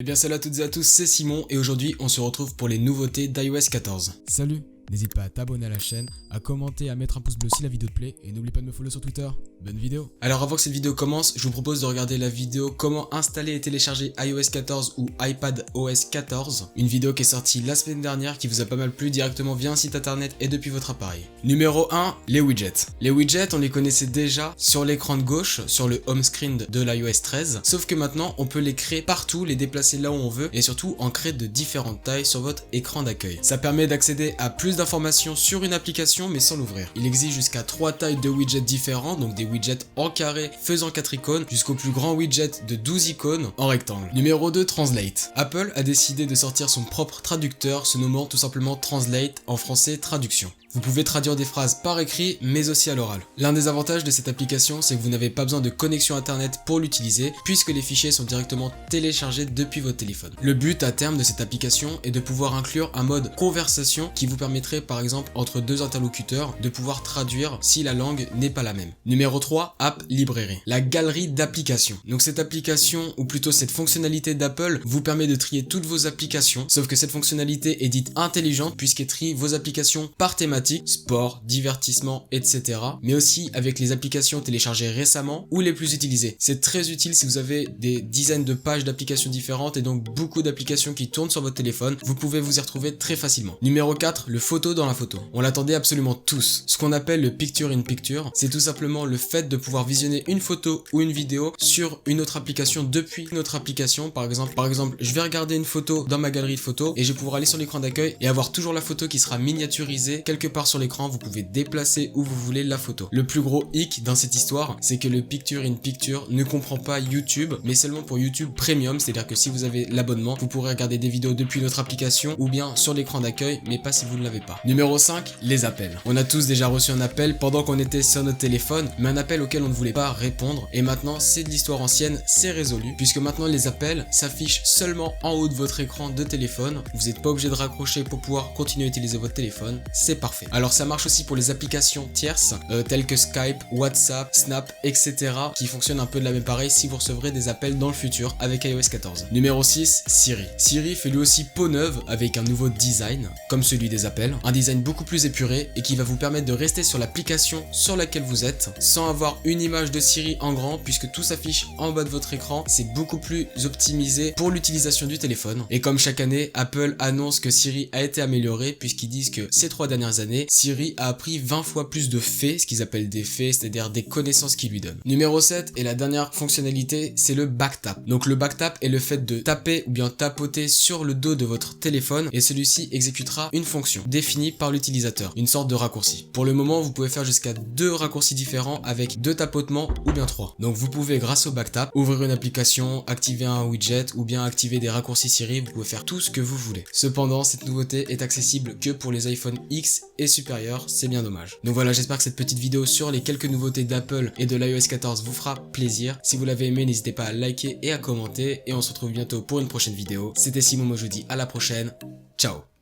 Eh bien salut à toutes et à tous, c'est Simon et aujourd'hui on se retrouve pour les nouveautés d'iOS 14. Salut, n'hésite pas à t'abonner à la chaîne, à commenter, à mettre un pouce bleu si la vidéo te plaît et n'oublie pas de me follow sur Twitter. Bonne vidéo. Alors avant que cette vidéo commence, je vous propose de regarder la vidéo comment installer et télécharger iOS 14 ou iPadOS 14. Une vidéo qui est sortie la semaine dernière qui vous a pas mal plu directement via un site internet et depuis votre appareil. Numéro 1, les widgets. Les widgets, on les connaissait déjà sur l'écran de gauche, sur le home screen de l'iOS 13, sauf que maintenant on peut les créer partout, les déplacer là où on veut et surtout en créer de différentes tailles sur votre écran d'accueil. Ça permet d'accéder à plus d'informations sur une application mais sans l'ouvrir. Il existe jusqu'à 3 tailles de widgets différents, donc des widgets en carré faisant 4 icônes jusqu'au plus grand widget de 12 icônes en rectangle. Numéro 2, Translate. Apple a décidé de sortir son propre traducteur se nommant tout simplement Translate, en français traduction. Vous pouvez traduire des phrases par écrit mais aussi à l'oral. L'un des avantages de cette application, c'est que vous n'avez pas besoin de connexion internet pour l'utiliser puisque les fichiers sont directement téléchargés depuis votre téléphone. Le but à terme de cette application est de pouvoir inclure un mode conversation qui vous permettrait par exemple entre deux interlocuteurs de pouvoir traduire si la langue n'est pas la même. Numéro 3, App Library. La galerie d'applications. Donc cette application ou plutôt cette fonctionnalité d'Apple vous permet de trier toutes vos applications, sauf que cette fonctionnalité est dite intelligente puisqu'elle trie vos applications par thématique, sport, divertissement, etc. Mais aussi avec les applications téléchargées récemment ou les plus utilisées. C'est très utile si vous avez des dizaines de pages d'applications différentes et donc beaucoup d'applications qui tournent sur votre téléphone. Vous pouvez vous y retrouver très facilement. Numéro 4, le photo dans la photo. On l'attendait absolument tous. Ce qu'on appelle le picture in picture, c'est tout simplement le fait de pouvoir visionner une photo ou une vidéo sur une autre application depuis une autre application. Par exemple, je vais regarder une photo dans ma galerie de photos et je vais pouvoir aller sur l'écran d'accueil et avoir toujours la photo qui sera miniaturisée quelque part sur l'écran. Vous pouvez déplacer où vous voulez la photo. Le plus gros hic dans cette histoire, c'est que le picture in picture ne comprend pas YouTube, mais seulement pour YouTube Premium, c'est-à-dire que si vous avez l'abonnement, vous pourrez regarder des vidéos depuis notre application ou bien sur l'écran d'accueil, mais pas si vous ne l'avez pas. Numéro 5, les appels. On a tous déjà reçu un appel pendant qu'on était sur notre téléphone, mais un appel auquel on ne voulait pas répondre, et maintenant c'est de l'histoire ancienne, c'est résolu, puisque maintenant les appels s'affichent seulement en haut de votre écran de téléphone. Vous n'êtes pas obligé de raccrocher pour pouvoir continuer à utiliser votre téléphone, c'est parfait. Alors ça marche aussi pour les applications tierces telles que Skype, WhatsApp, Snap, etc. qui fonctionnent un peu de la même pareille si vous recevrez des appels dans le futur avec iOS 14. Numéro 6, Siri. Siri fait lui aussi peau neuve avec un nouveau design comme celui des appels, un design beaucoup plus épuré et qui va vous permettre de rester sur l'application sur laquelle vous êtes sans avoir une image de Siri en grand puisque tout s'affiche en bas de votre écran. C'est beaucoup plus optimisé pour l'utilisation du téléphone et comme chaque année, Apple annonce que Siri a été amélioré puisqu'ils disent que ces 3 dernières années, Siri a appris 20 fois plus de faits, ce qu'ils appellent des faits, c'est-à-dire des connaissances qu'ils lui donnent. Numéro 7 et la dernière fonctionnalité, c'est le backtap. Donc le backtap est le fait de taper ou bien tapoter sur le dos de votre téléphone et celui-ci exécutera une fonction définie par l'utilisateur, une sorte de raccourci. Pour le moment, vous pouvez faire jusqu'à 2 raccourcis différents avec 2 tapotements ou bien 3. Donc vous pouvez, grâce au backtap, ouvrir une application, activer un widget ou bien activer des raccourcis Siri, vous pouvez faire tout ce que vous voulez. Cependant, cette nouveauté est accessible que pour les iPhone X et supérieurs, c'est bien dommage. Donc voilà, j'espère que cette petite vidéo sur les quelques nouveautés d'Apple et de l'iOS 14 vous fera plaisir. Si vous l'avez aimé, n'hésitez pas à liker et à commenter et on se retrouve bientôt pour une prochaine vidéo. C'était Simon, moi je vous dis à la prochaine. Ciao.